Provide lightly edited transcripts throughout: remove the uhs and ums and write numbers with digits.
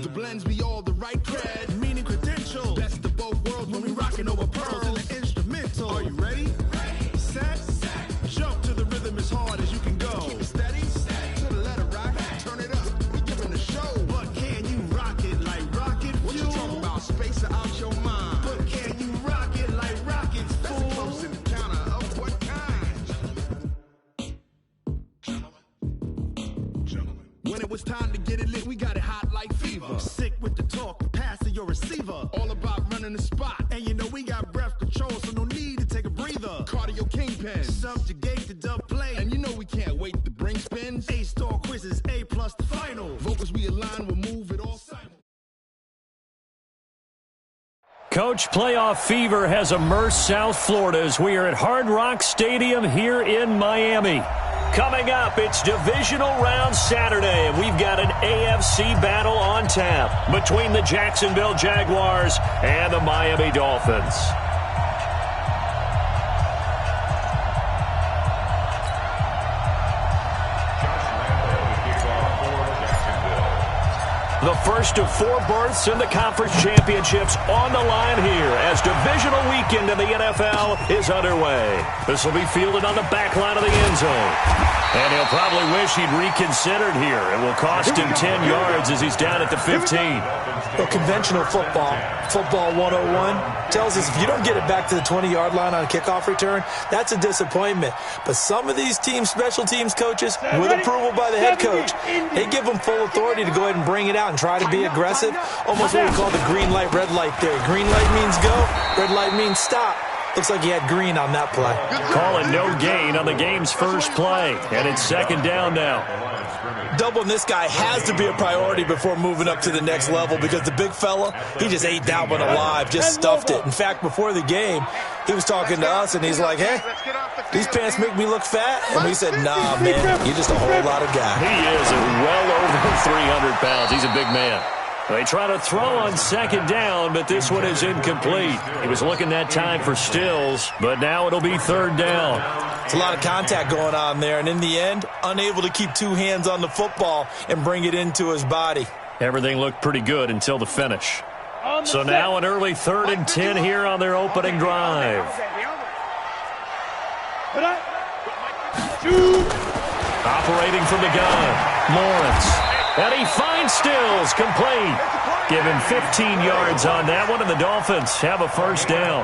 The blends be all the right cred, meaning credential. Best of both worlds when we rockin' over pearls in the instrumental. Are you ready? Set. Jump to the rhythm as hard as you can go. Keep it steady. To the letter rock. Turn it up. We giving the show. But can you rock it like rocket fuel? What you talking about? Space or out your mind? But can you rock it like rockets, fool? That's a close encounter of what kind? Gentlemen. When it was time to get it lit, we got it hot like fever. Sick with the talk, passing your receiver. All about running the spot. And you know we got breath control, so no need to take a breather. Cardio kingpin, subjugate the dub play. And you know we can't wait to bring spins. A-star quizzes, A+ the final. Vocals we align, we'll move it all simul. Coach, playoff fever has immersed South Florida as we are at Hard Rock Stadium here in Miami. Coming up, it's divisional round Saturday, and we've got an AFC battle on tap between the Jacksonville Jaguars and the Miami Dolphins. The first of 4 berths in the conference championships on the line here as divisional weekend in the NFL is underway. This will be fielded on the back line of the end zone. And he'll probably wish he'd reconsidered here. It will cost him 10 yards as he's down at the 15. Well, conventional football 101, tells us if you don't get it back to the 20-yard line on a kickoff return, that's a disappointment. But some of these special teams coaches, with approval by the head coach, they give them full authority to go ahead and bring it out and try to be aggressive. Almost what we call the green light, red light theory. Green light means go, red light means stop. Looks like he had green on that play. Calling no gain on the game's first play, and it's second down now. Doubling this guy has to be a priority before moving up to the next level because the big fella, he just ate that one alive, just stuffed it. In fact, before the game, he was talking to us, and he's like, hey, these pants make me look fat? And we said, nah, man, you're just a whole lot of guy. He is well over 300 pounds. He's a big man. They try to throw on second down, but this one is incomplete. He was looking that time for Stills, but now it'll be third down. It's a lot of contact going on there, and in the end, unable to keep 2 hands on the football and bring it into his body. Everything looked pretty good until the finish. So now an early 3rd and 10 here on their opening drive. Operating from the gun, Lawrence. And he finds Stills, complete. Give him 15 yards on that one, and the Dolphins have a first down.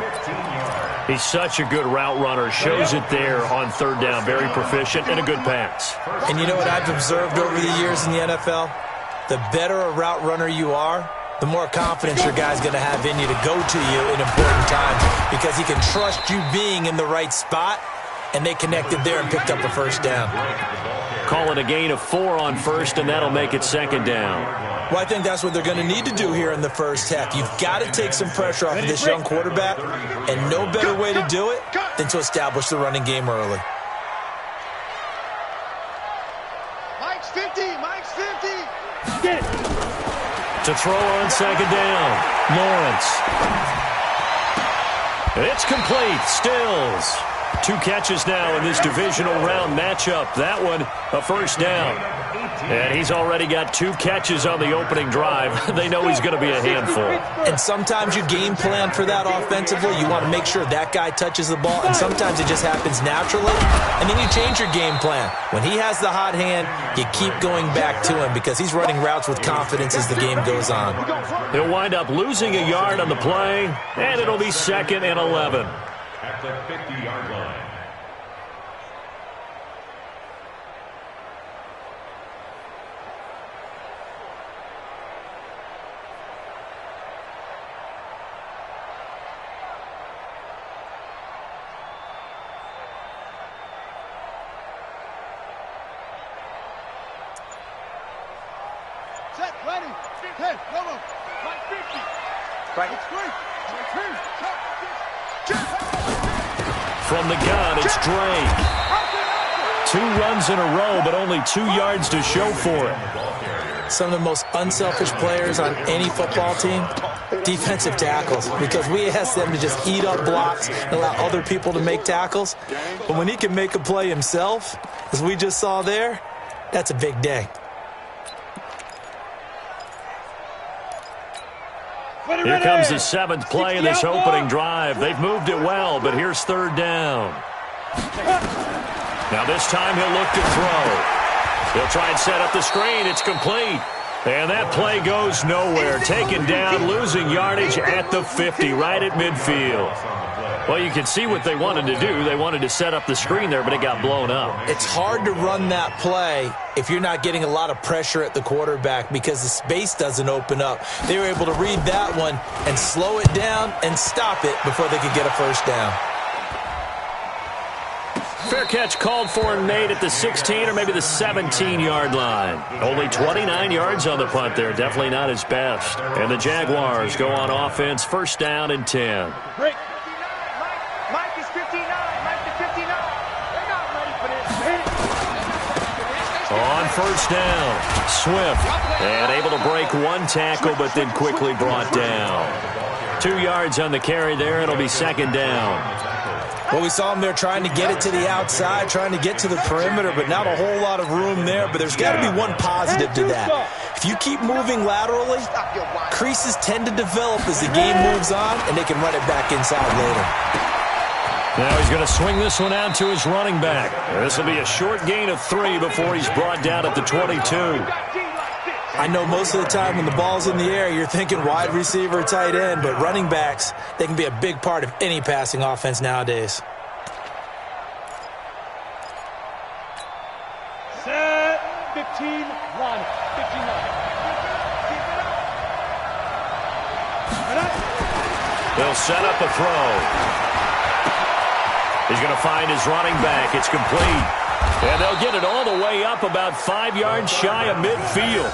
He's such a good route runner. Shows it there on third down. Very proficient and a good pass. And you know what I've observed over the years in the NFL? The better a route runner you are, the more confidence your guy's going to have in you to go to you in important times because he can trust you being in the right spot, and they connected there and picked up a first down. Call it a gain of 4 on first, and that'll make it second down. Well, I think that's what they're going to need to do here in the first half. You've got to take some pressure off of this young quarterback, and no better way to do it than to establish the running game early. Mike's 50, Mike's 50. Get it. To throw on second down, Lawrence. It's complete, Stills. 2 catches now in this divisional round matchup. That one, a first down. And he's already got 2 catches on the opening drive. They know he's going to be a handful. And sometimes you game plan for that offensively. You want to make sure that guy touches the ball, and sometimes it just happens naturally. And then you change your game plan. When he has the hot hand, you keep going back to him because he's running routes with confidence as the game goes on. He'll wind up losing a yard on the play, and it'll be 2nd and 11. At the 50-yard line. Set, ready. Hey, come on. Mike 50. Right. It's great. From the gun, it's Drake. 2 runs in a row, but only 2 yards to show for it. Some of the most unselfish players on any football team, defensive tackles, because we ask them to just eat up blocks and allow other people to make tackles. But when he can make a play himself, as we just saw there, that's a big day. Here comes the 7th play of this opening drive. They've moved it well, but here's 3rd down. Now this time he'll look to throw. He'll try and set up the screen. It's complete. And that play goes nowhere. Taken down, losing yardage at the 50, right at midfield. Well, you can see what they wanted to do. They wanted to set up the screen there, but it got blown up. It's hard to run that play if you're not getting a lot of pressure at the quarterback because the space doesn't open up. They were able to read that one and slow it down and stop it before they could get a first down. Fair catch called for and made at the 16 or maybe the 17-yard line. Only 29 yards on the punt there. Definitely not his best. And the Jaguars go on offense, 1st down and 10. Break. Mike is 59. Mike is 59. They're not ready for this. On 1st down, Swift. And able to break one tackle, but then quickly brought down. 2 yards on the carry there. It'll be 2nd down. Well, we saw him there trying to get it to the outside, trying to get to the perimeter, but not a whole lot of room there. But there's got to be one positive to that. If you keep moving laterally, creases tend to develop as the game moves on, and they can run it back inside later. Now he's going to swing this one out to his running back. This will be a short gain of 3 before he's brought down at the 22. I know most of the time when the ball's in the air, you're thinking wide receiver, tight end, but running backs, they can be a big part of any passing offense nowadays. Set. 15, 1, 59. They'll set up a throw. He's going to find his running back. It's complete. And they'll get it all the way up about 5 yards shy of midfield.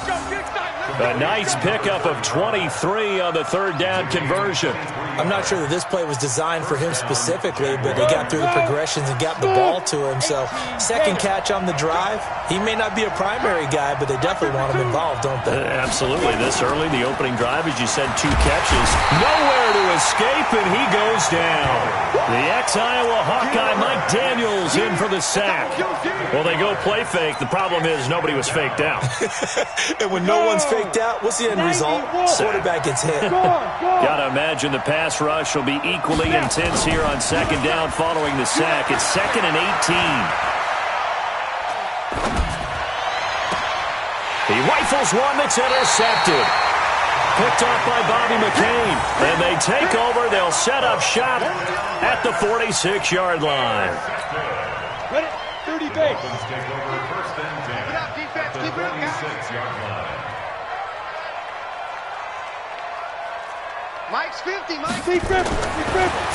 A nice pickup of 23 on the 3rd down conversion. I'm not sure that this play was designed for him specifically, but they got through the progressions and got the ball to him. So, 2nd catch on the drive. He may not be a primary guy, but they definitely want him involved, don't they? Absolutely. This early, the opening drive, as you said, 2 catches. Nowhere to escape, and he goes down. The ex-Iowa Hawkeye, Mike Daniels, in for the sack. Well, they go play fake. The problem is nobody was faked out. And when no one's faked out, what's the end result? Quarterback gets hit. Gotta imagine the pass rush will be equally intense here on 2nd down following the sack. It's 2nd and 18. He rifles one that's intercepted. Picked off by Bobby McCain. And they take over. They'll set up shop at the 46-yard line. Ready? 30 base. Take over 1st and 10. Keep it up, defense. Keep it up, guys. 46-yard line. Mike's 50. Mike's 50.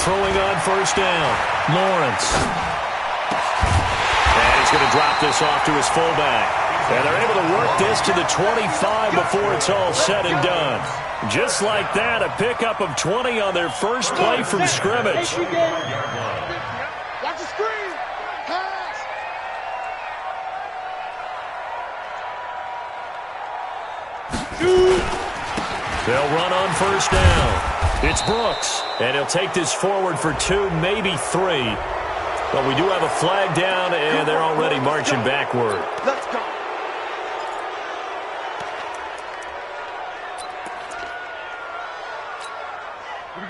Throwing on 1st down. Lawrence. And he's going to drop this off to his fullback. And they're able to work this to the 25 before it's all said and done. Just like that, a pickup of 20 on their first play from scrimmage. Watch the screen. Pass. They'll run on 1st down. It's Brooks, and he'll take this forward for 2, maybe 3. But we do have a flag down, and they're already marching backward. Let's go.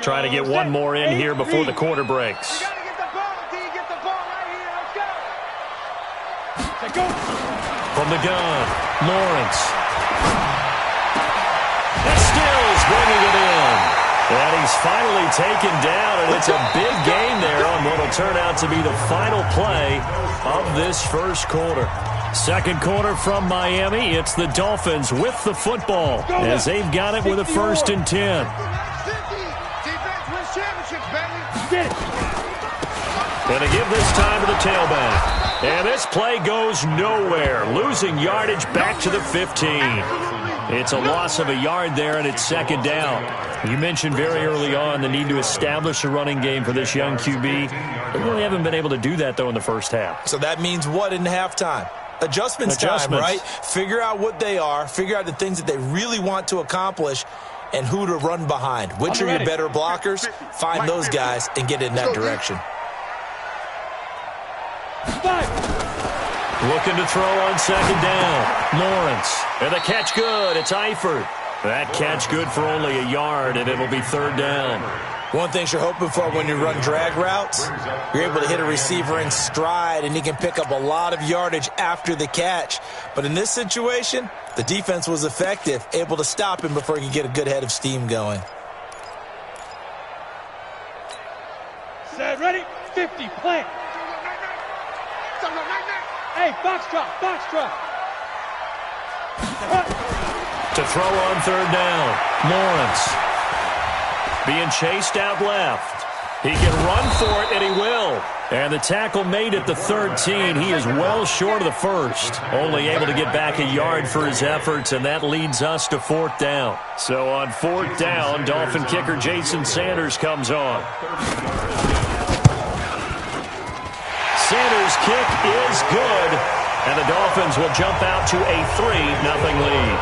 Trying to get one more in here before the quarter breaks. You gotta get the ball. D, get the ball right here. Let's go. From the gun, Lawrence. And Stills bringing it in. And he's finally taken down, and it's a big gain there on what will turn out to be the final play of this first quarter. 2nd quarter from Miami. It's the Dolphins with the football as they've got it with a 1st and 10. Going to give this time to the tailback. And this play goes nowhere. Losing yardage back to the 15. It's a loss of a yard there, and it's 2nd down. You mentioned very early on the need to establish a running game for this young QB. They really haven't been able to do that, though, in the first half. So that means what in halftime? Adjustments time, right? Figure out what they are. Figure out the things that they really want to accomplish and who to run behind. Which are your better blockers? Find those guys and get in that direction. Looking to throw on 2nd down. Lawrence. And the catch good. It's Eifert. That catch good for only a yard, and it'll be third down. One thing you're hoping for when you run drag routes, you're able to hit a receiver in stride, and he can pick up a lot of yardage after the catch. But in this situation, the defense was effective, able to stop him before he could get a good head of steam going. Set, ready, 50, plant. Hey, box drop. To throw on third down, Lawrence. Being chased out left. He can run for it, and he will. And the tackle made at the 13. He is well short of the first. Only able to get back a yard for his efforts, and that leads us to fourth down. So on fourth down, Dolphin kicker Jason Sanders comes on. Sanders' kick is good, and the Dolphins will jump out to a 3-0 lead.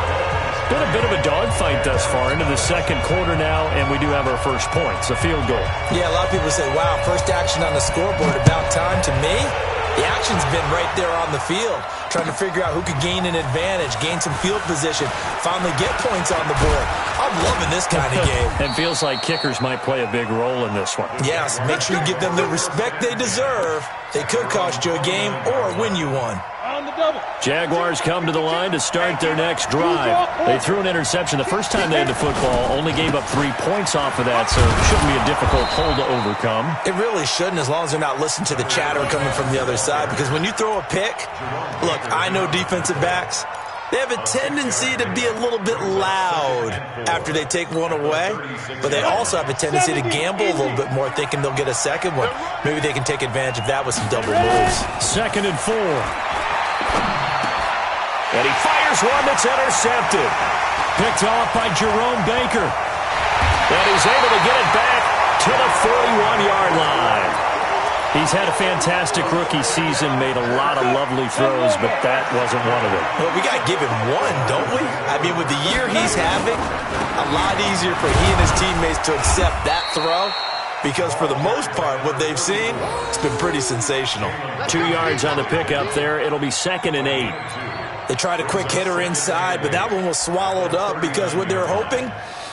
Been a bit of a dogfight thus far into the second quarter now, and we do have our first points, a field goal. Yeah, a lot of people say, wow, first action on the scoreboard, about time. To me, the action's been right there on the field, trying to figure out who could gain an advantage, gain some field position, finally get points on the board. I'm loving this kind of game. It feels like kickers might play a big role in this one. Yes, make sure you give them the respect they deserve. They could cost you a game or win you one. Jaguars come to the line to start their next drive. They threw an interception the first time they had the football, only gave up 3 points off of that, so it shouldn't be a difficult hole to overcome. It really shouldn't, as long as they're not listening to the chatter coming from the other side, because when you throw a pick, look, I know defensive backs, they have a tendency to be a little bit loud after they take one away, but they also have a tendency to gamble a little bit more, thinking they'll get a second one. Maybe they can take advantage of that with some double moves. 2nd and 4. And he fires one that's intercepted. Picked off by Jerome Baker. And he's able to get it back to the 41-yard line. He's had a fantastic rookie season, made a lot of lovely throws, but that wasn't one of them. Well, we got to give him one, don't we? I mean, with the year he's having, a lot easier for he and his teammates to accept that throw, because for the most part, what they've seen, it's been pretty sensational. 2 yards on the pickup there. It'll be 2nd and 8. They tried a quick hitter inside, but that one was swallowed up because what they were hoping,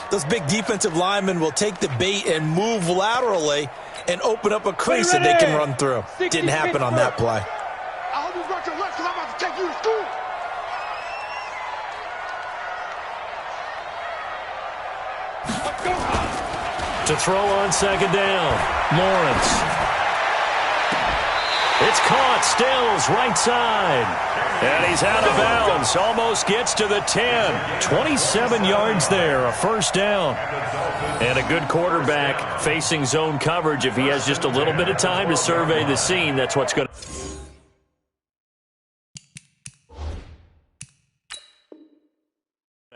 those big defensive linemen will take the bait and move laterally and open up a crease that they can run through. Didn't happen on that play. I hope you brought your lunch because I'm about to take you to school. To throw on 2nd down, Lawrence. It's caught, Stills, right side. And he's out of bounds, almost gets to the 10. 27 yards there, a first down. And a good quarterback facing zone coverage. If he has just a little bit of time to survey the scene, that's what's going to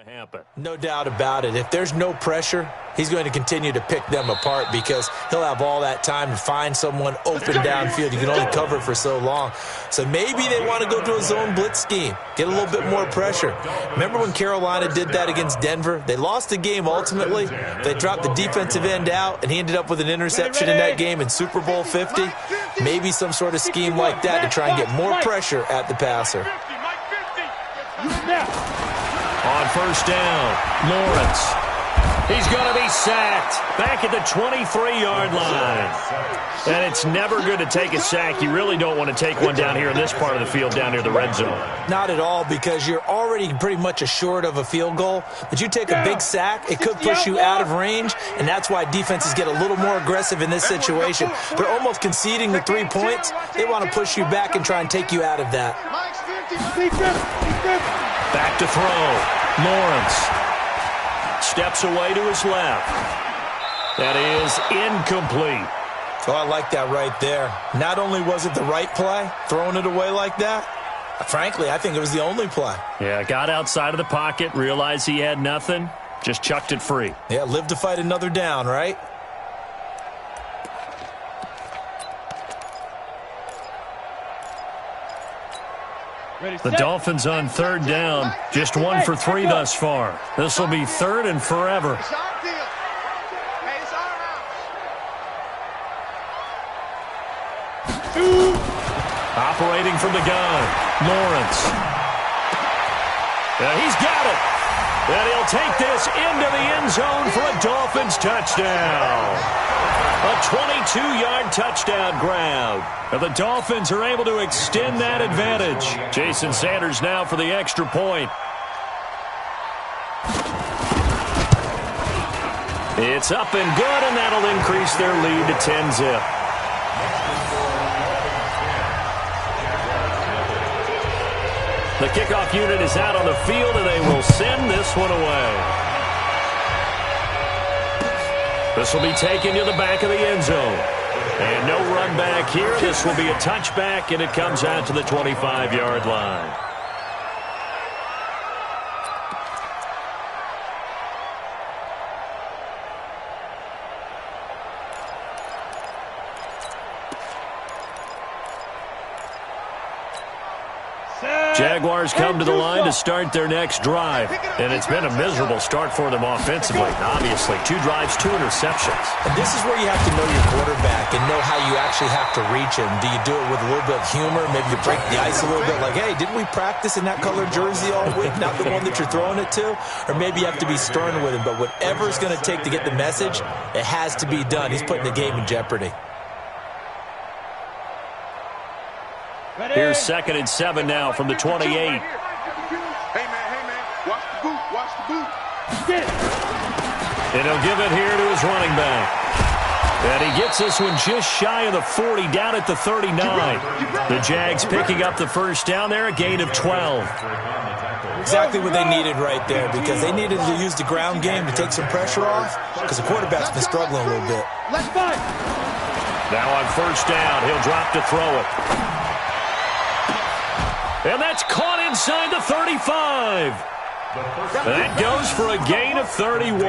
happen. No doubt about it. If there's no pressure, he's going to continue to pick them apart because he'll have all that time to find someone open downfield. You can only cover for so long. So maybe they want to go to a zone blitz scheme, get a little bit more pressure. Remember when Carolina did that against Denver? They lost the game ultimately. They dropped the defensive end out, and he ended up with an interception in that game in Super Bowl 50. Maybe some sort of scheme like that to try and get more pressure at the passer. On first down, Lawrence. He's going to be sacked back at the 23-yard line. And it's never good to take a sack. You really don't want to take one down here in this part of the field, down near the red zone. Not at all, because you're already pretty much assured of a field goal. But you take a big sack, it could push you out of range, and that's why defenses get a little more aggressive in this situation. They're almost conceding the 3 points. They want to push you back and try and take you out of that. Back to throw. Lawrence steps away to his left. That is incomplete. Oh, I like that right there. Not only was it the right play, throwing it away like that, frankly, I think it was the only play. Yeah, got outside of the pocket, realized he had nothing, just chucked it free. Yeah, live to fight another down, right? The Dolphins on third down, just 1 for 3 thus far. This will be 3rd and forever. Operating from the gun, Lawrence. He's got it. And he'll take this into the end zone for a Dolphins touchdown. A 22-yard touchdown grab. And the Dolphins are able to extend that advantage. Jason Sanders now for the extra point. It's up and good, and that'll increase their lead to 10-zip. The kickoff unit is out on the field, and they will send this one away. This will be taken to the back of the end zone. And no run back here. This will be a touchback, and it comes out to the 25-yard line. Jaguars come to the line to start their next drive. And it's been a miserable start for them offensively. Obviously, 2 drives, 2 interceptions. And this is where you have to know your quarterback and know how you actually have to reach him. Do you do it with a little bit of humor? Maybe you break the ice a little bit like, hey, didn't we practice in that colored jersey all week? Not the one that you're throwing it to? Or maybe you have to be stern with him. But whatever it's going to take to get the message, it has to be done. He's putting the game in jeopardy. Here's 2nd and 7 now from the 28. Hey, man, watch the boot, watch the boot. And he'll give it here to his running back. And he gets this one just shy of the 40, down at the 39. The Jags picking up the first down there, a gain of 12. Exactly what they needed right there, because they needed to use the ground game to take some pressure off, because the quarterback's been struggling a little bit. Now on first down, he'll drop to throw it. And that's caught inside the 35. That goes for a gain of 31. A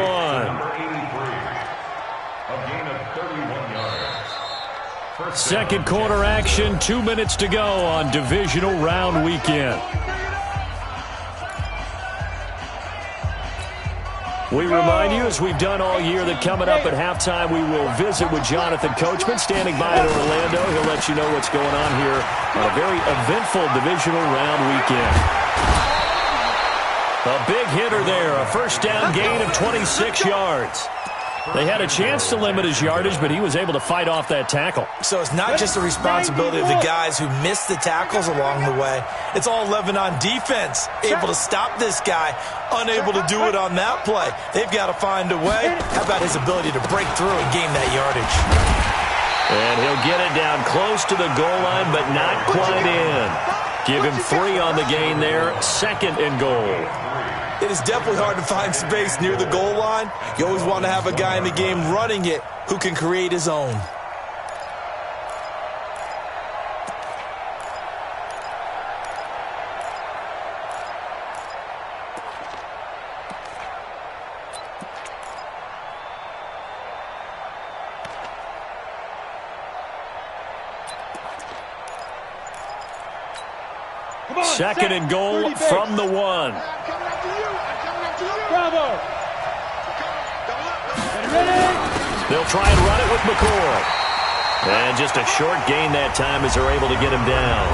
gain of 31 yards. Second quarter action, 2 minutes to go on divisional round weekend. We remind you, as we've done all year, that coming up at halftime, we will visit with Jonathan Coachman standing by in Orlando. He'll let you know what's going on here on a very eventful divisional round weekend. A big hitter there, a first down gain of 26 yards. They had a chance to limit his yardage, but he was able to fight off that tackle. So it's not just the responsibility of the guys who missed the tackles along the way. It's all 11 on defense, able to stop this guy, unable to do it on that play. They've got to find a way. How about his ability to break through and gain that yardage? And he'll get it down close to the goal line, but not quite in. Give him 3 on the gain there, 2nd and goal. It is definitely hard to find space near the goal line. You always want to have a guy in the game running it who can create his own. Second and goal from the 1. Bravo. They'll try and run it with McCoy. And just a short gain that time as they're able to get him down.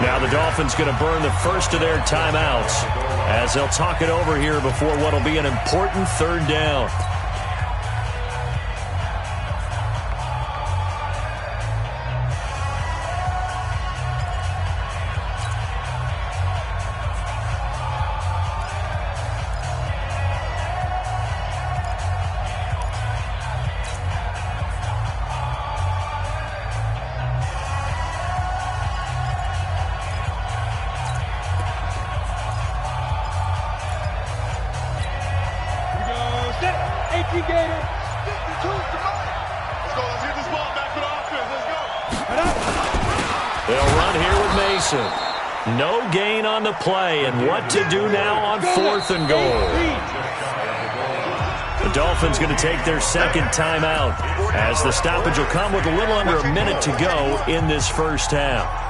Now the Dolphins going to burn the first of their timeouts as they'll talk it over here before what will be an important 3rd down. No gain on the play, and what to do now on 4th and goal. The Dolphins going to take their 2nd timeout as the stoppage will come with a little under a minute to go in this first half.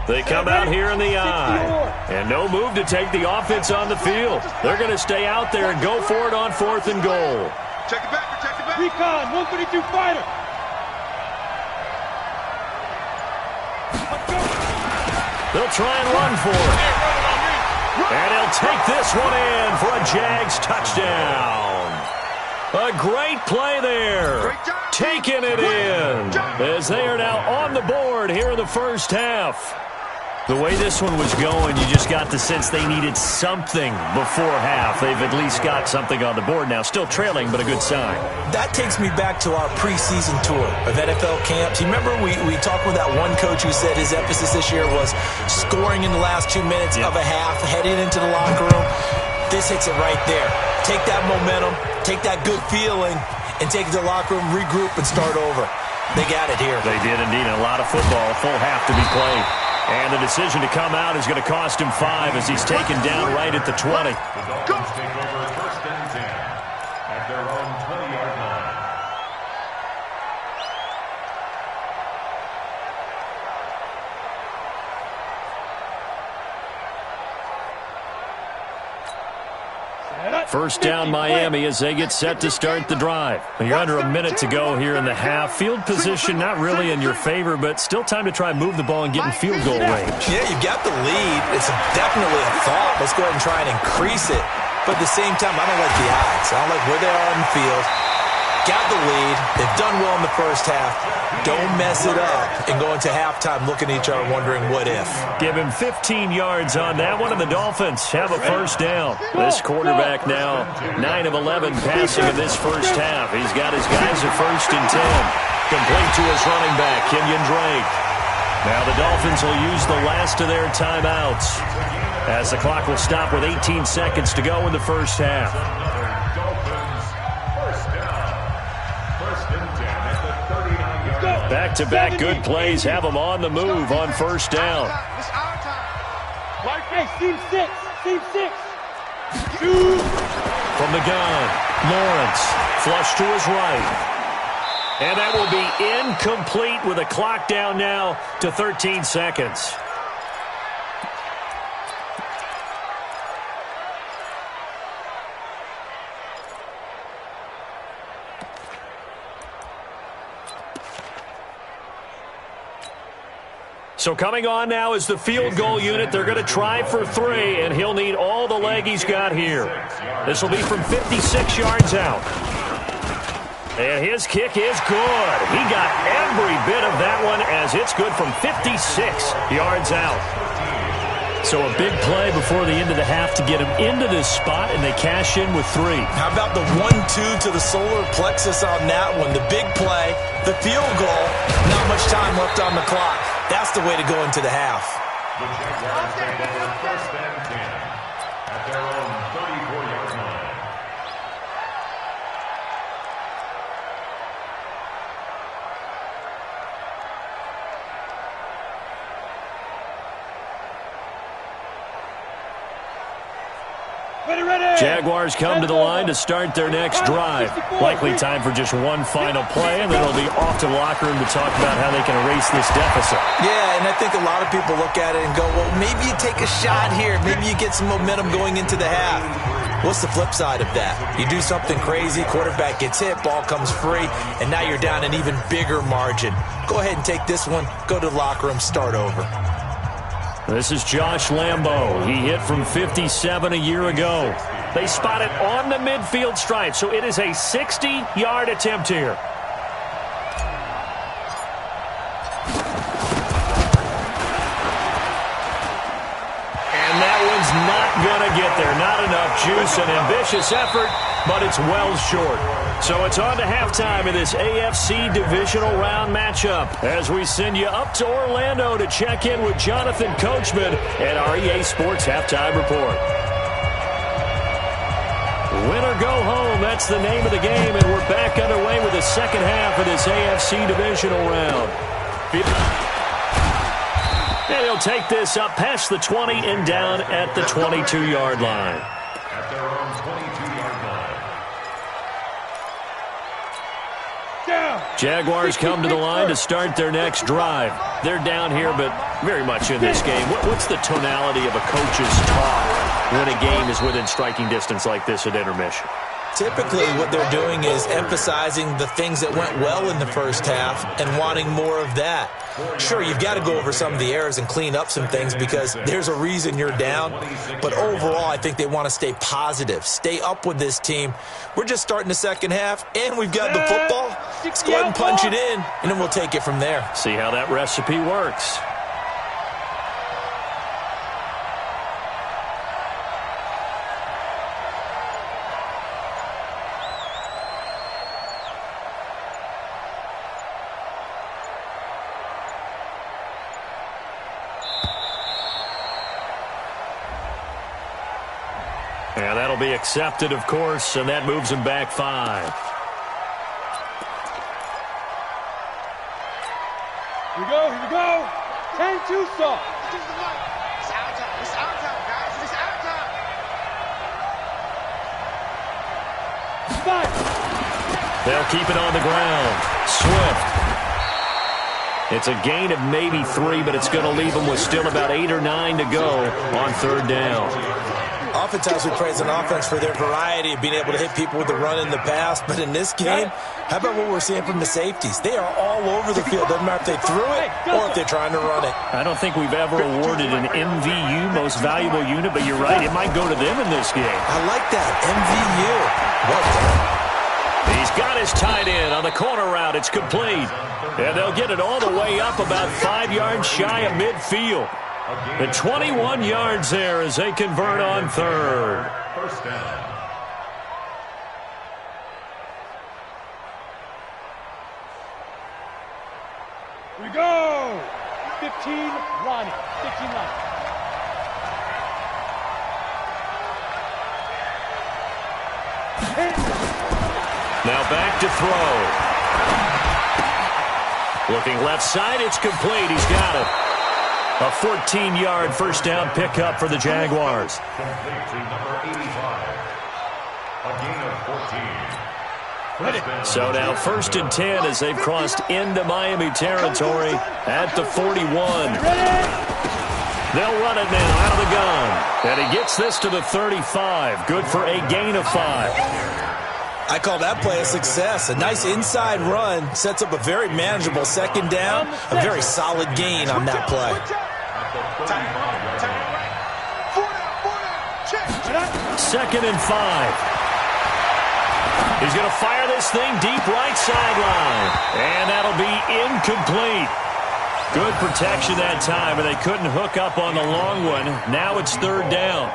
They come out here in the eye. And no move to take the offense on the field. They're going to stay out there and go for it on 4th and goal. Check it back, protect it back. Recon, 132 fighter. They'll try and run for it. And he'll take this one in for a Jags touchdown. A great play there. Taking it in as they are now on the board here in the first half. The way this one was going, you just got the sense they needed something before half. They've at least got something on the board now. Still trailing, but a good sign. That takes me back to our preseason tour of NFL camps. You remember we talked with that one coach who said his emphasis this year was scoring in the last 2 minutes of a half, heading into the locker room. This hits it right there. Take that momentum, take that good feeling, and take it to the locker room, regroup, and start over. They got it here. They did indeed. A lot of football, full half to be played. And the decision to come out is going to cost him 5 as he's taken down right at the 20. The Dolphins take over 1st and 10 at their own 20-yard line. First down Miami as they get set to start the drive. You're under a minute to go here in the half. Field position not really in your favor, but still time to try and move the ball and get in field goal range. Yeah, you got the lead. It's definitely a thought. Let's go ahead and try and increase it. But at the same time, I don't like the odds. I don't like where they are on the field. Got the lead. They've done well in the first half. Don't mess it up and go into halftime looking at each other wondering what if. Give him 15 yards on that one, and the Dolphins have a first down. This quarterback now 9 of 11 passing in this first half. He's got his guys at 1st and 10. Complete to his running back, Kenyon Drake. Now the Dolphins will use the last of their timeouts as the clock will stop with 18 seconds to go in the first half. Back-to-back good plays have them on the move on first down. Hey, team 6. Team 6. From the gun, Lawrence, flush to his right. And that will be incomplete with a clock down now to 13 seconds. So coming on now is the field goal unit. They're going to try for 3, and he'll need all the leg he's got here. This will be from 56 yards out. And his kick is good. He got every bit of that one as it's good from 56 yards out. So a big play before the end of the half to get him into this spot, and they cash in with 3. How about the 1-2 to the solar plexus on that one? The big play, the field goal, not much time left on the clock. That's the way to go into the half. The Jaguars take over 1st and 10 at their own 34-yard line. Jaguars come to the line to start their next drive. Likely time for just one final play, and then it'll be off to the locker room to talk about how they can erase this deficit. Yeah, and I think a lot of people look at it and go, well, maybe you take a shot here. Maybe you get some momentum going into the half. What's the flip side of that? You do something crazy, quarterback gets hit, ball comes free, and now you're down an even bigger margin. Go ahead and take this one, go to the locker room, start over. This is Josh Lambo. He hit from 57 a year ago. They spot it on the midfield stripe, so it is a 60-yard attempt here. And that one's not going to get there. Not enough juice, an ambitious effort, but it's well short. So it's on to halftime in this AFC divisional round matchup as we send you up to Orlando to check in with Jonathan Coachman at our EA Sports Halftime Report. Win or go home, that's the name of the game, and we're back underway with the second half of this AFC divisional round. And he'll take this up past the 20 and down at the 22-yard line. At their own 22-yard line. Down. Jaguars come to the line to start their next drive. They're down here, but very much in this game. What's the tonality of a coach's talk when a game is within striking distance like this at intermission? Typically, what they're doing is emphasizing the things that went well in the first half and wanting more of that. Sure, you've got to go over some of the errors and clean up some things because there's a reason you're down. But overall, I think they want to stay positive, stay up with this team. We're just starting the second half, and we've got the football. Let's go ahead and punch it in, and then we'll take it from there. See how that recipe works. Yeah, that'll be accepted, of course, and that moves him back 5. Here we go. 10-2 stop. It's our time. It's our time, guys. It's our time. 5. They'll keep it on the ground. Swift. It's a gain of maybe 3, but it's going to leave them with still about 8 or 9 to go on third down. Oftentimes we praise an offense for their variety of being able to hit people with the run in the pass, but in this game, how about what we're seeing from the safeties? They are all over the field. Doesn't matter if they threw it or if they're trying to run it. I don't think we've ever awarded an MVU, most valuable unit, but you're right, it might go to them in this game. I like that, MVU. Well done. He's got his tight end on the corner route. It's complete. And they'll get it all the way up about 5 yards shy of midfield. The 21 yards there as they convert on third. First down. Here we go. 15, Ronnie. 15 line. Now back to throw. Looking left side, it's complete. He's got it. A 14-yard first down pickup for the Jaguars. Complete to number 85. A gain of 14. So now 1st and 10 as they've crossed into Miami territory at the 41. They'll run it now out of the gun. And he gets this to the 35. Good for a gain of 5. I call that play a success. A nice inside run sets up a very manageable second down, a very solid gain on that play. Second and 5. He's going to fire this thing deep right sideline. And that'll be incomplete. Good protection that time, and they couldn't hook up on the long one. Now it's third down.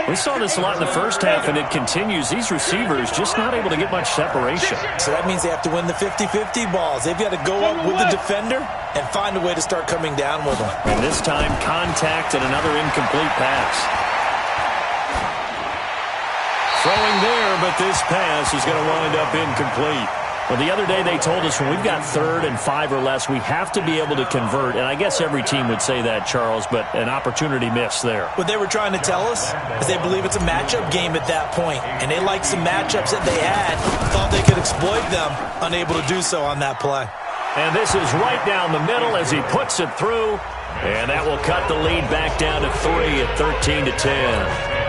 We saw this a lot in the first half, and it continues. These receivers just not able to get much separation. So that means they have to win the 50-50 balls. They've got to go up with the defender and find a way to start coming down with them. And this time, contact and another incomplete pass. Throwing there, but this pass is going to wind up incomplete. Well, the other day they told us when we've got 3rd and 5 or less, we have to be able to convert. And I guess every team would say that, Charles, but an opportunity missed there. What they were trying to tell us is they believe it's a matchup game at that point, and they liked some matchups that they had, thought they could exploit them, unable to do so on that play. And this is right down the middle as he puts it through, and that will cut the lead back down to 3 at 13-10.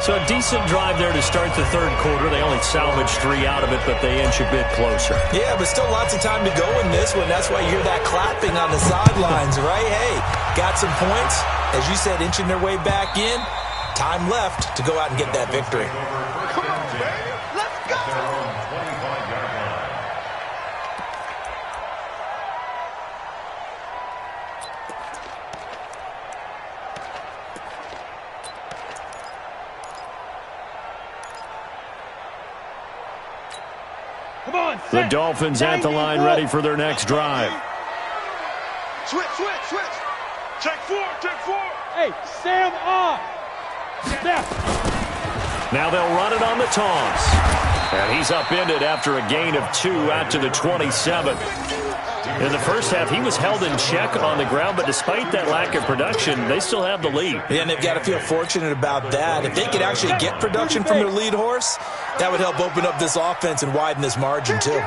So a decent drive there to start the third quarter. They only salvaged 3 out of it, but they inch a bit closer. Yeah, but still lots of time to go in this one. That's why you hear that clapping on the sidelines, right? Hey, got some points. As you said, inching their way back in. Time left to go out and get that victory. Come on, baby. Let's go. At their own 25-yard line. Come on, The Dolphins at the line ready for their next drive. Switch. Check 4. Hey, Sam off. Snap. Now they'll run it on the toss. And he's upended after a gain of 2 out to the 27. In the first half, he was held in check on the ground, but despite that lack of production, they still have the lead. Yeah, and they've got to feel fortunate about that. If they could actually get production from their lead horse, that would help open up this offense and widen this margin, too. Kill.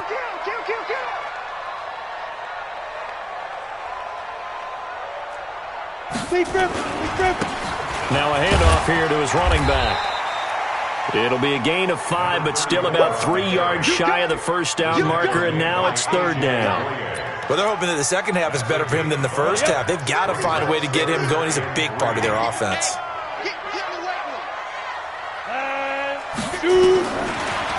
Now a handoff here to his running back. It'll be a gain of 5, but still about 3 yards shy of the first down marker, and now it's 3rd down. Well, they're hoping that the second half is better for him than the first half. They've got to find a way to get him going. He's a big part of their offense.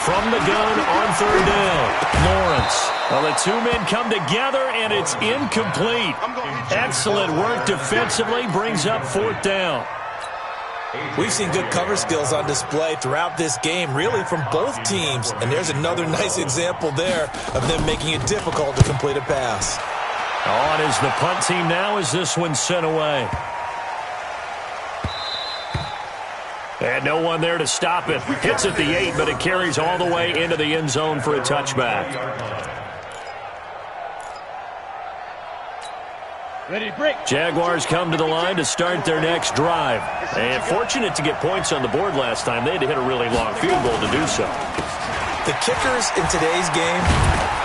From the gun on 3rd down, Lawrence. Well, the two men come together, and it's incomplete. Excellent work defensively, brings up 4th down. We've seen good cover skills on display throughout this game, really from both teams. And there's another nice example there of them making it difficult to complete a pass. On is the punt team now as this one's sent away. And no one there to stop it. Hits at the 8, but it carries all the way into the end zone for a touchback. Ready, break. Jaguars come to the line to start their next drive. And fortunate to get points on the board last time. They had to hit a really long field goal to do so. The kickers in today's game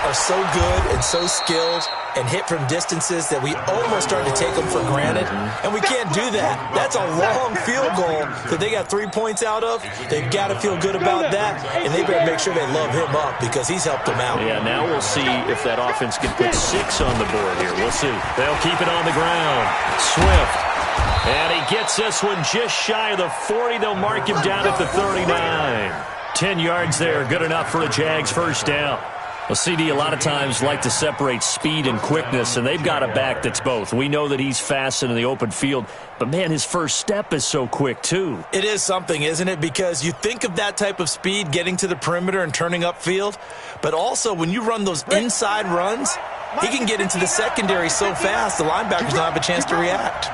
are so good and so skilled and hit from distances that we almost start to take them for granted. And we can't do that. That's a long field goal that they got 3 points out of. They've got to feel good about that, and they better make sure they love him up because he's helped them out. Yeah, now we'll see if that offense can put 6 on the board here. We'll see. They'll keep it on the ground. Swift. And he gets this one just shy of the 40. They'll mark him down at the 39. 10 yards there, good enough for a Jags first down. Well, CD a lot of times like to separate speed and quickness, and they've got a back that's both. We know that he's fast in the open field, but, man, his first step is so quick, too. It is something, isn't it? Because you think of that type of speed getting to the perimeter and turning upfield, but also when you run those inside runs, he can get into the secondary so fast the linebackers don't have a chance to react.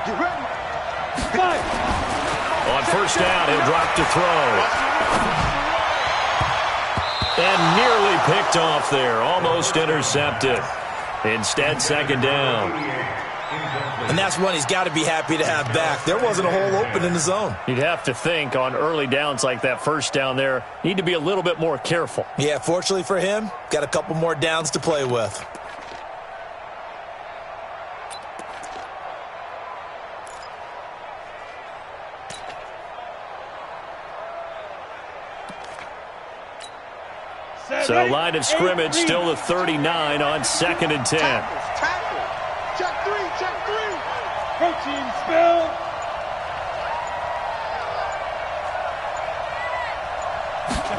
On first down, he'll drop to throw. And nearly picked off there. Almost intercepted. Instead, 2nd down. And that's one he's got to be happy to have back. There wasn't a hole open in the zone. You'd have to think on early downs like that first down there, need to be a little bit more careful. Yeah, fortunately for him, got a couple more downs to play with. So line of scrimmage still the 39 on 2nd and 10. Tackle. Check 3, check 3. Protein spill.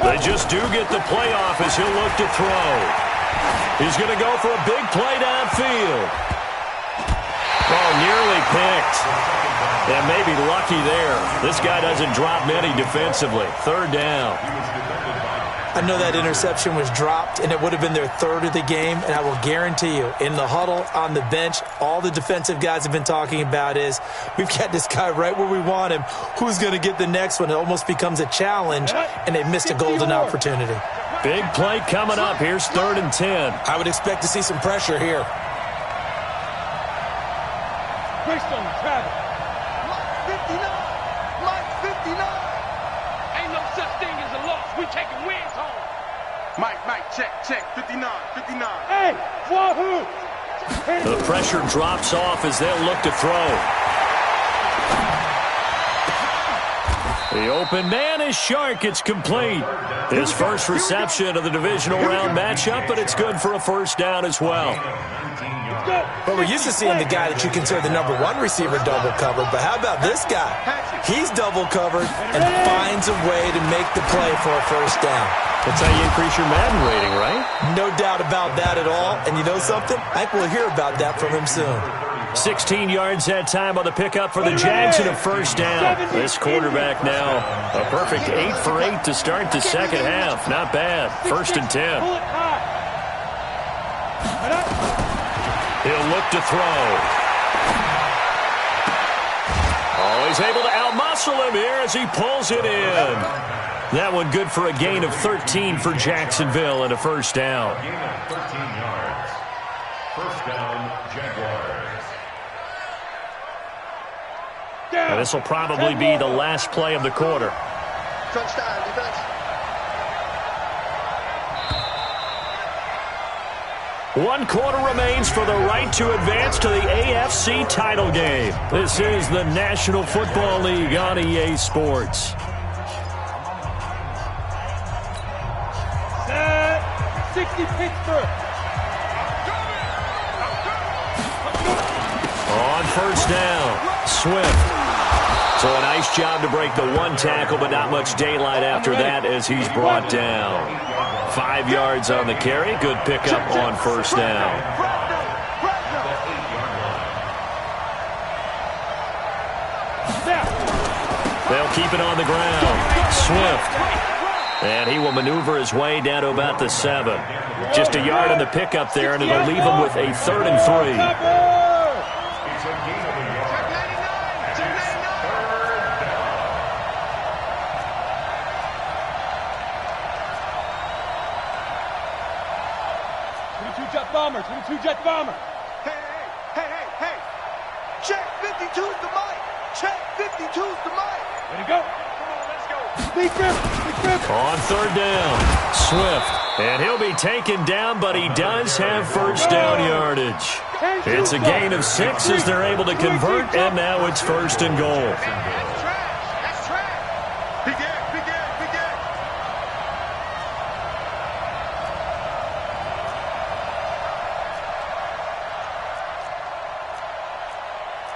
They just do get the playoff as he'll look to throw. He's going to go for a big play downfield. Oh, nearly picked. And maybe lucky there. This guy doesn't drop many defensively. 3rd down. I know that interception was dropped, and it would have been their 3rd of the game, and I will guarantee you, in the huddle, on the bench, all the defensive guys have been talking about is, we've got this guy right where we want him. Who's going to get the next one? It almost becomes a challenge, and they missed a golden opportunity. Big play coming up. Here's 3rd and 10. I would expect to see some pressure here. Bristol, travel. Mike 59. Mike 59. Ain't no such thing as a loss. We taking wins home. Mike, check. 59. Hey, wahoo! The pressure drops off as they'll look to throw. The open man is Shark. It's complete. His first reception of the divisional round matchup, but it's good for a first down as well. But we're used to seeing the guy that you consider the #1 receiver double covered. But how about this guy? He's double covered and finds a way to make the play for a first down. That's how you increase your Madden rating, right? No doubt about that at all. And you know something? I think we'll hear about that from him soon. 16 yards that time on the pickup for the Jags and a first down. This quarterback now, a perfect 8 for 8 to start the second half. Not bad. 1st and 10. Pull it high. He'll look to throw. Always able to outmuscle him here as he pulls it in. That one good for a gain of 13 for Jacksonville and a first down. Gain of 13 yards. First down, Jaguars. And this will probably be the last play of the quarter. Touchdown, defense. 1 quarter remains for the right to advance to the AFC title game. This is the National Football League on EA Sports. Set. 60 Pittsburgh. On first down, Swift. So a nice job to break the one tackle, but not much daylight after that as he's brought down. 5 yards on the carry. Good pickup on first down. They'll keep it on the ground. Swift. And he will maneuver his way down to about the 7. Just a yard in the pickup there, and it'll leave him with a 3rd and 3. Bomber, 22 Jet Bomber. Hey. Check 52's the mic. Check 52's the mic. Ready to go. Come on, let's go. Big grip. On 3rd down, Swift. And he'll be taken down, but he does have first down yardage. It's a gain of 6 as they're able to convert, and now it's 1st and goal. That's trash. Begin.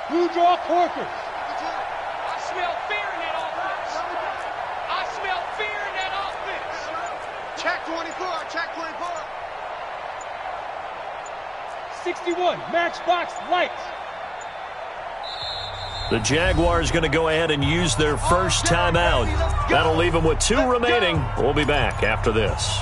Blue draw Corkers. I smell fear in that offense. I smell fear in that offense. Check 24. 61, Matchbox Lights. The Jaguars going to go ahead and use their first timeout. That'll leave them with 2 remaining. We'll be back after this.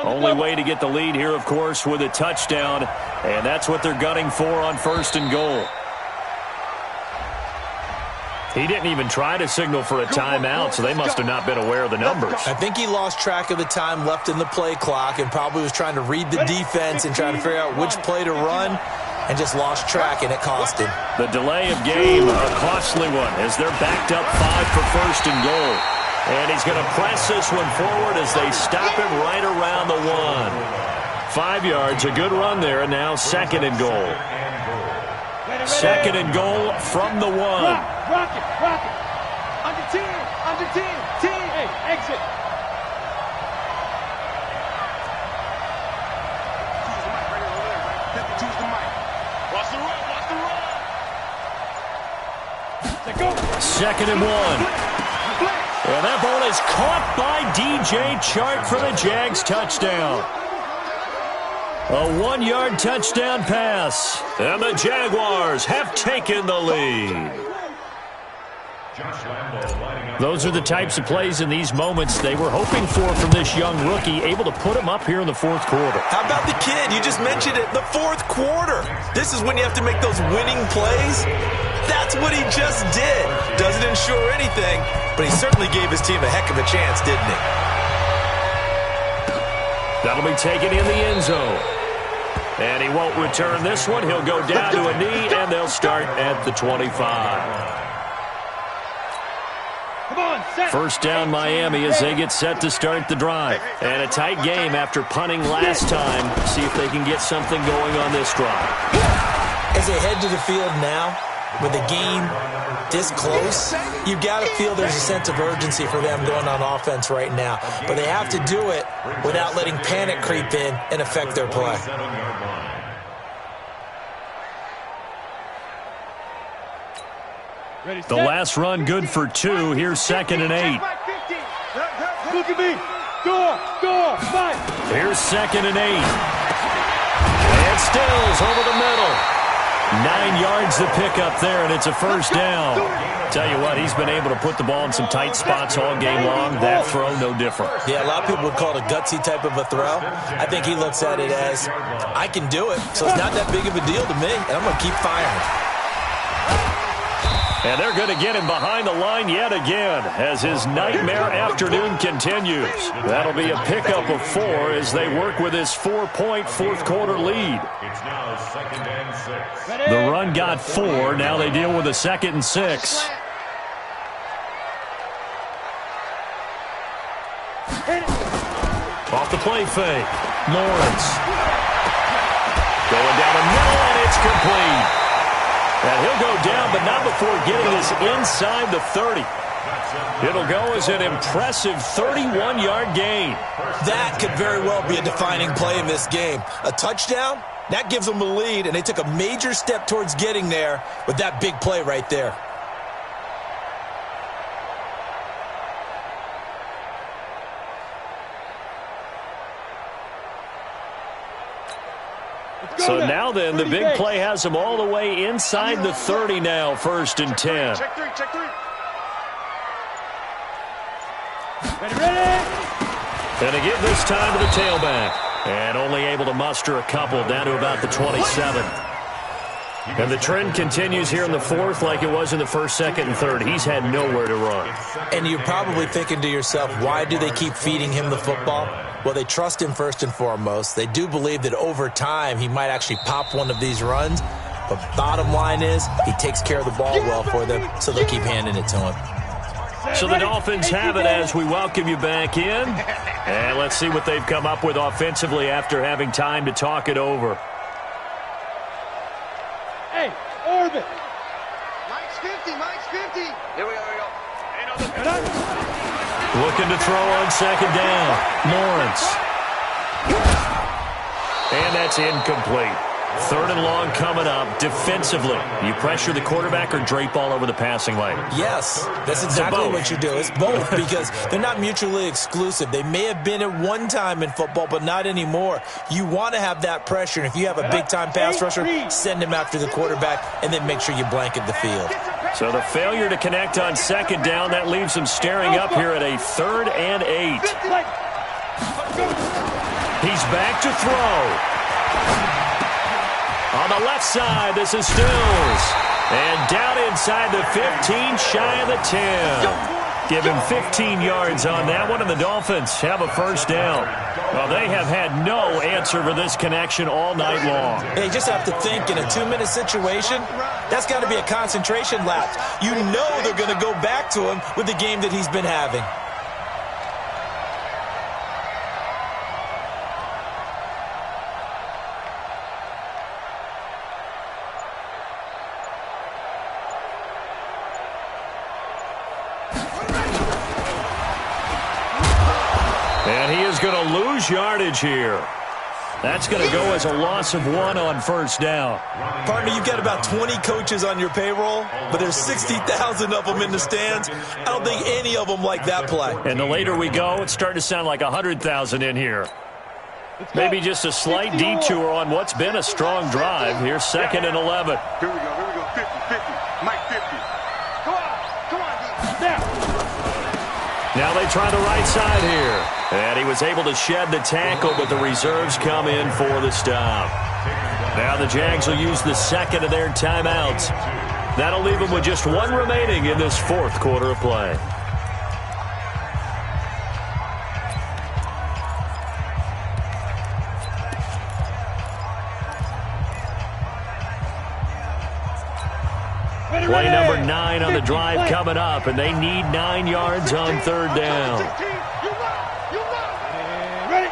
Only way to get the lead here, of course, with a touchdown, and that's what they're gunning for on 1st and goal. He didn't even try to signal for a timeout, so they must have not been aware of the numbers. I think he lost track of the time left in the play clock and probably was trying to read the defense and trying to figure out which play to run and just lost track, and it cost him. The delay of game, a costly one, as they're backed up 5 for 1st and goal. And he's going to press this one forward as they stop him right around the 1. 5 yards, a good run there, and now 2nd and goal. 2nd and goal from the 1. Rock it. Under 10. Hey, exit. Choose the mic. Watch the run. Go. 2nd and 1. And that ball is caught by DJ Chark for the Jags touchdown. A 1-yard touchdown pass. And the Jaguars have taken the lead. Those are the types of plays in these moments they were hoping for from this young rookie, able to put him up here in the 4th quarter. How about the kid? You just mentioned it, the 4th quarter. This is when you have to make those winning plays. That's what he just did. Doesn't ensure anything, but he certainly gave his team a heck of a chance, didn't he? That'll be taken in the end zone. And he won't return this one. He'll go down to a knee, and they'll start at the 25. Come on, set. First down Miami as they get set to start the drive. And a tight game after punting last time. See if they can get something going on this drive. As they head to the field now, with the game this close, you've got to feel there's a sense of urgency for them going on offense right now. But they have to do it without letting panic creep in and affect their play. The last run good for 2. Here's 2nd and 8. Look at me. Door, fight. Here's 2nd and 8. And Stills over the middle. 9 yards to pick up there, and it's a first down. Tell you what, he's been able to put the ball in some tight spots all game long. That throw, no different. Yeah, a lot of people would call it a gutsy type of a throw. I think he looks at it as, I can do it, so it's not that big of a deal to me, and I'm going to keep firing. And they're going to get him behind the line yet again as his nightmare afternoon continues. That'll be a pickup of 4 as they work with his 4-point fourth-quarter lead. It's now 2nd and 6. The run got 4. Now they deal with a 2nd and 6. Off the play fake. Lawrence. Going down the middle, and it's complete. And he'll go down, but not before getting this inside the 30. It'll go as an impressive 31-yard gain. That could very well be a defining play in this game. A touchdown, that gives them a lead, and they took a major step towards getting there with that big play right there. So now then, the big play has them all the way inside the 30 now, 1st and 10. Check three. Ready. And they give this time to the tailback. And only able to muster a couple down to about the 27. And the trend continues here in the 4th like it was in the 1st, 2nd, and 3rd. He's had nowhere to run. And you're probably thinking to yourself, why do they keep feeding him the football? Well, they trust him first and foremost. They do believe that over time he might actually pop one of these runs. But bottom line is he takes care of the ball well for them, so they'll keep handing it to him. So the Dolphins have it as we welcome you back in. And let's see what they've come up with offensively after having time to talk it over. Hey, orbit. Mike's 50. Here we go. Looking to throw on 2nd down. Lawrence. And that's incomplete. 3rd and long coming up. Defensively, you pressure the quarterback or drape all over the passing lane? Yes, that's exactly what you do. It's both because they're not mutually exclusive. They may have been at one time in football, but not anymore. You want to have that pressure, and if you have a big-time pass rusher, send him after the quarterback, and then make sure you blanket the field. So the failure to connect on 2nd down, that leaves him staring up here at a 3rd and 8. He's back to throw. On the left side, this is Stills. And down inside the 15, shy of the 10. Give him 15 yards on that one, and the Dolphins have a first down. Well, they have had no answer for this connection all night long. They just have to think in a 2-minute situation, that's got to be a concentration lapse. You know they're going to go back to him with the game that he's been having. And he is going to lose yardage here. That's going to go as a loss of 1 on 1st down. Partner, you've got about 20 coaches on your payroll, but there's 60,000 of them in the stands. I don't think any of them like that play. And the later we go, it's starting to sound like 100,000 in here. Maybe just a slight detour on what's been a strong drive. Here's 2nd and 11. Here we go. 50. Mike 50. Come on, now. Now they try the right side here. And he was able to shed the tackle, but the reserves come in for the stop. Now the Jags will use the 2nd of their timeouts. That'll leave them with just 1 remaining in this 4th quarter of play. Play number 9 on the drive coming up, and they need 9 yards on 3rd down. Ready.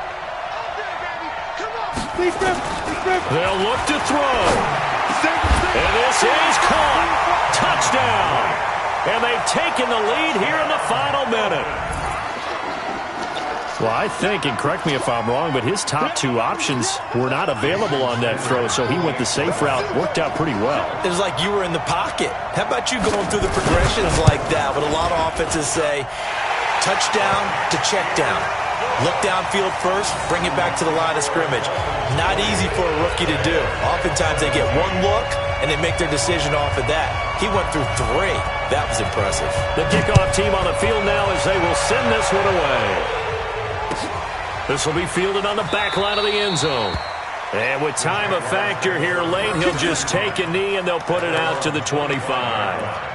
They'll look to throw. And this is caught. Touchdown. And they've taken the lead here in the final minute. Well, I think, and correct me if I'm wrong, but his top 2 options were not available on that throw, so he went the safe route. Worked out pretty well. It was like you were in the pocket. How about you going through the progressions like that? But a lot of offenses say touchdown to check down. Look downfield first, bring it back to the line of scrimmage. Not easy for a rookie to do. Oftentimes they get one look, and they make their decision off of that. He went through 3. That was impressive. The kickoff team on the field now as they will send this one away. This will be fielded on the back line of the end zone. And with time a factor here late, he'll just take a knee, and they'll put it out to the 25.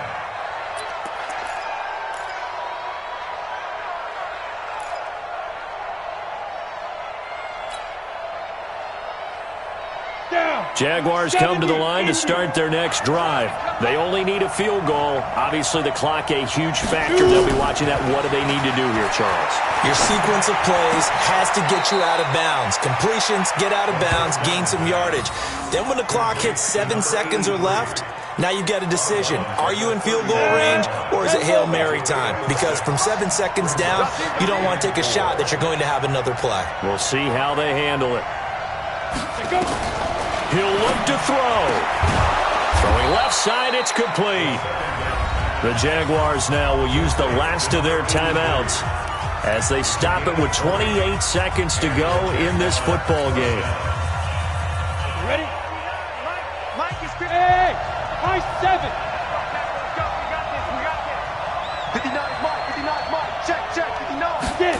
Jaguars come to the line to start their next drive. They only need a field goal. Obviously, the clock a huge factor. They'll be watching that. What do they need to do here, Charles? Your sequence of plays has to get you out of bounds. Completions, get out of bounds, gain some yardage. Then when the clock hits 7 seconds or left, now you get a decision. Are you in field goal range, or is it Hail Mary time? Because from 7 seconds down, you don't want to take a shot that you're going to have another play. We'll see how they handle it. He'll look to throw. Throwing left side, it's complete. The Jaguars now will use the last of their timeouts as they stop it with 28 seconds to go in this football game. Ready? Mike is good. Hey, high 7. Let's go. We got this. We got this. 59 Mike. 59 Mike. Check, check. 59. Get.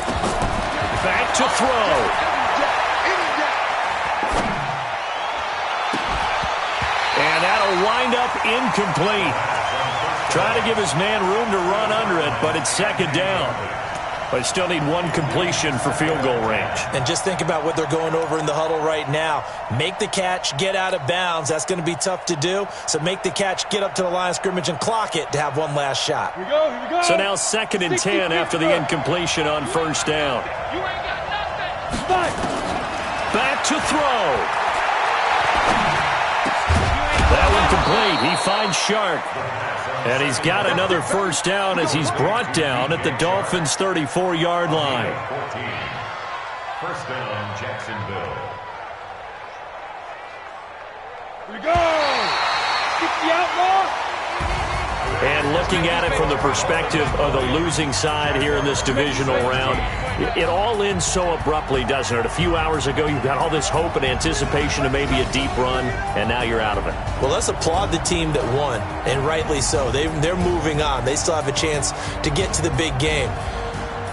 Back to throw. And that'll wind up incomplete. Trying to give his man room to run under it, but it's second down. But still need one completion for field goal range. And just think about what they're going over in the huddle right now. Make the catch, get out of bounds. That's going to be tough to do. So make the catch, get up to the line of scrimmage, and clock it to have one last shot. Here we go, here we go. So now 2nd and 10 after the incompletion on first down. You ain't got nothing. Back to throw. That one complete. He finds Shark. And he's got another first down as he's brought down at the Dolphins' 34-yard line. 14. First down, Jacksonville. Here we go. Get the outlaw. And looking at it from the perspective of the losing side here in this divisional round, it all ends so abruptly, doesn't it? A few hours ago, you got all this hope and anticipation of maybe a deep run, and now you're out of it. Well, let's applaud the team that won, and rightly so. They're moving on. They still have a chance to get to the big game.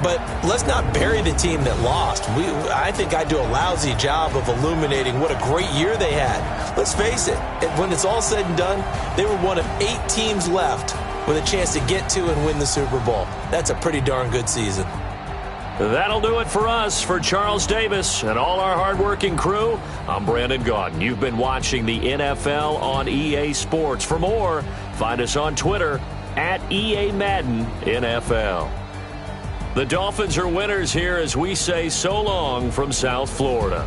But let's not bury the team that lost. I think I do a lousy job of illuminating what a great year they had. Let's face it, when it's all said and done, they were one of 8 teams left with a chance to get to and win the Super Bowl. That's a pretty darn good season. That'll do it for us. For Charles Davis and all our hardworking crew, I'm Brandon Gaudin. You've been watching the NFL on EA Sports. For more, find us on Twitter at EA Madden NFL. The Dolphins are winners here as we say so long from South Florida.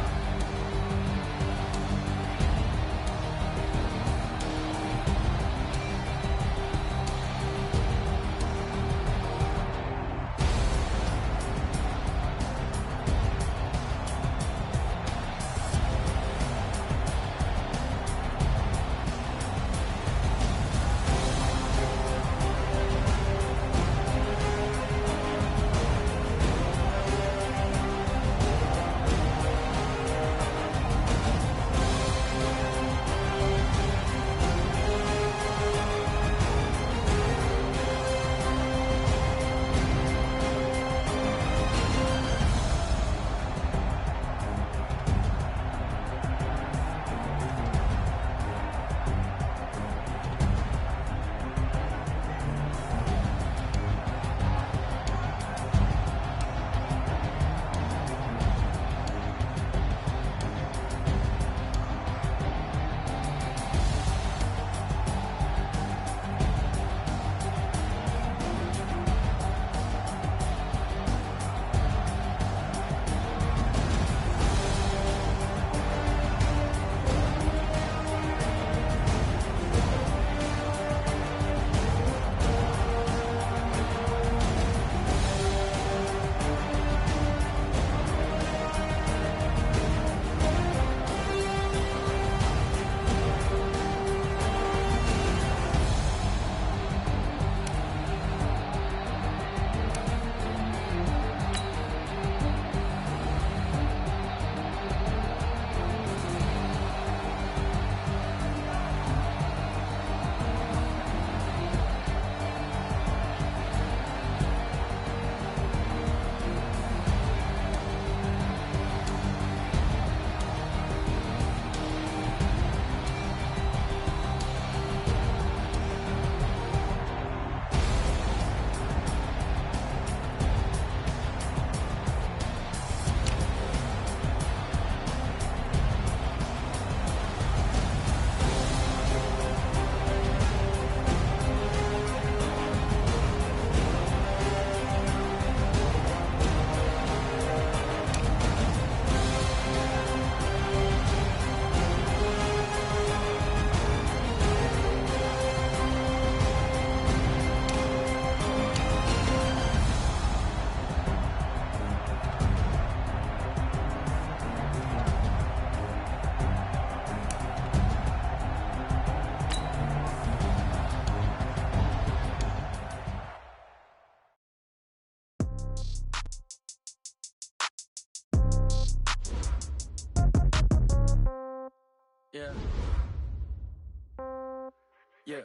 Yeah.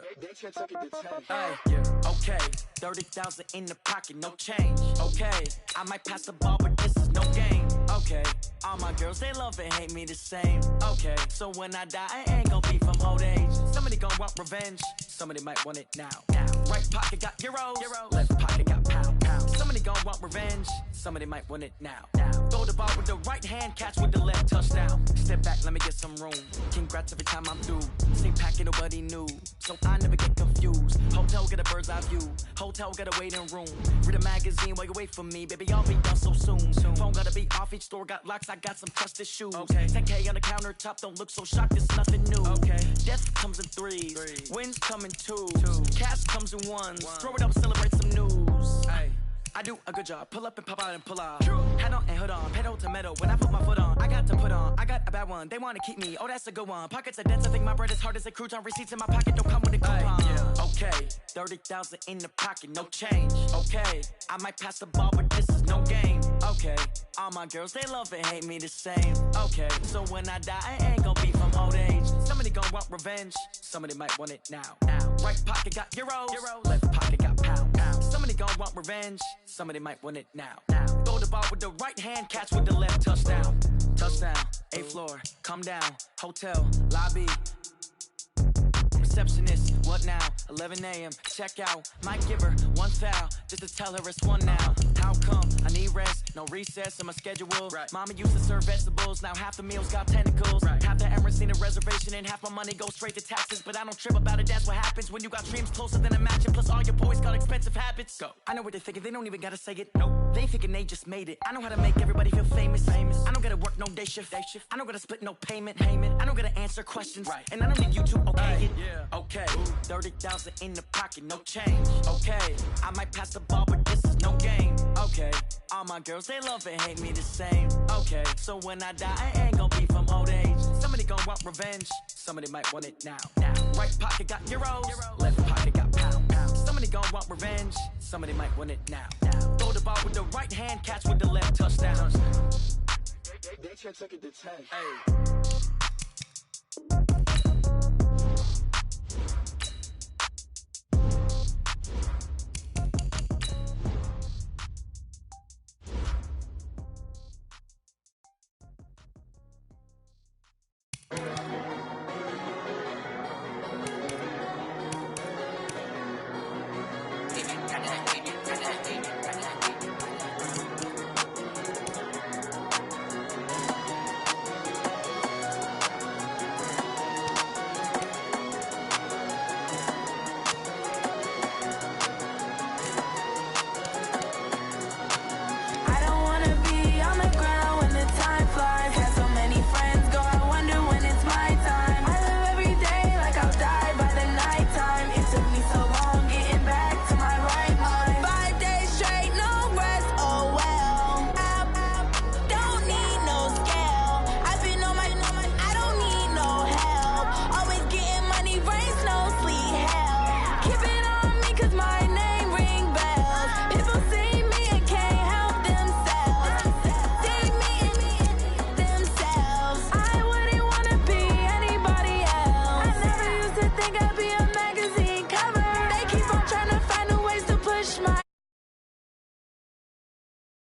Okay. 30,000 in the pocket, no change. Okay. I might pass the ball, but this is no game. Okay. All my girls, they love and hate me the same. Okay. So when I die, I ain't gon' be from old age. Somebody gon' want revenge. Somebody might want it now. Right pocket got euros. Left pocket got pound. Somebody gon' want revenge. Somebody might want it now. Throw the ball with the right hand, catch with the left, touchdown. Step back, let me get some room. Congrats every time I'm through. Same packet, nobody knew. So I never get confused. Hotel get a bird's eye view. Hotel got a waiting room. Read a magazine while you wait for me. Baby, I'll be done so soon. Phone gotta be off, each store got locks. I got some trusted shoes. 10K on the countertop, don't look so shocked, it's nothing new. Death comes in threes. Wins come in twos. Cash comes in ones. Throw it up, celebrate some news. I do a good job. Pull up and pop out and pull off. Head on and hood on. Pedal to metal. When I put my foot on, I got to put on. I got a bad one. They want to keep me. Oh, that's a good one. Pockets are dense. I think my bread is hard as a crouton. Receipts in my pocket don't come with a coupon. Okay. 30,000 in the pocket. No change. Okay. I might pass the ball, but this is no game. Okay. All my girls, they love and hate me the same. Okay. So when I die, I ain't gonna be from old age. Somebody gon' want revenge. Somebody might want it now. Right pocket got euros. Left pocket got pound. Somebody gon' want revenge. Somebody might want it now. Throw the ball with the right hand, catch with the left, touchdown. Touchdown, 8th floor, come down. Hotel, lobby. Receptionist, what now? 11 a.m., check out. Might give her one foul, just to tell her it's one now. How come? I need rest, no recess in my schedule. Mama used to serve vegetables, now half the meals got tentacles. Half the Emirates need a reservation and half my money goes straight to taxes. But I don't trip about it, that's what happens when you got dreams closer than a match. Plus all your boys got expensive habits. Go. I know what they're thinking, they don't even gotta say it. Nope. They thinking they just made it. I know how to make everybody feel famous. I don't gotta work no day shift. I don't gotta split no payment. I don't gotta answer questions. And I don't need you to okay it. Okay, 30,000 in the pocket, no change. Okay, I might pass the ball, but this is no game. Okay, all my girls, they love and hate me the same. Okay, so when I die, I ain't gon' be from old age. Somebody gon' want revenge. Somebody might want it now. Right pocket got euros. Left pocket got pound. Somebody gon' want revenge. Somebody might want it now. Throw the ball with the right hand, catch with the left, touchdown. They took it to 10. Keep it